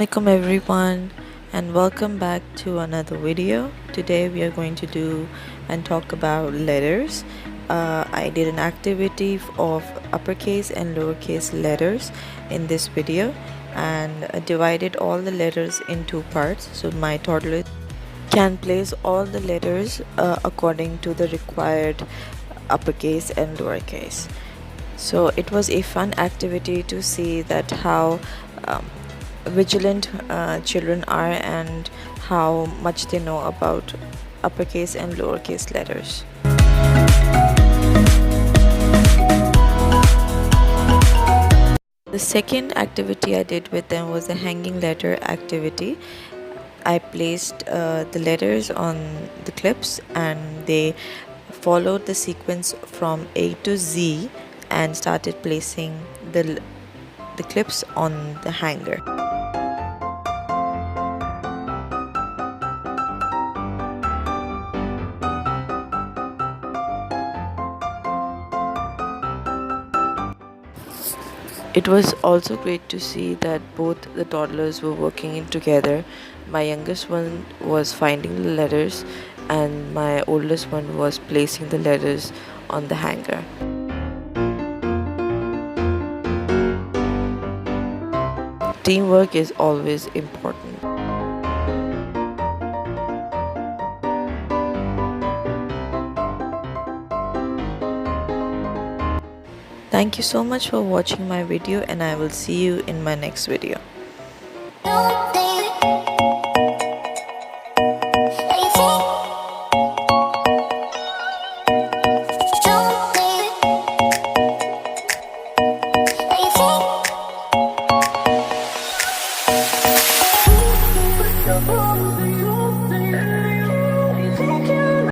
Welcome everyone and welcome back to another video. Today we are going to do and talk about letters. I did an activity of uppercase and lowercase letters in this video and divided all the letters in two parts so my toddler can place all the letters according to the required uppercase and lowercase. So it was a fun activity to see that how vigilant children are and how much they know about uppercase and lowercase letters. The second activity I did with them was a hanging letter activity. I placed the letters on the clips and they followed the sequence from A to Z and started placing the clips on the hanger. It was also great to see that both the toddlers were working in together. My youngest one was finding the letters and my oldest one was placing the letters on the hanger. Teamwork is always important. Thank you so much for watching my video and I will see you in my next video. Oh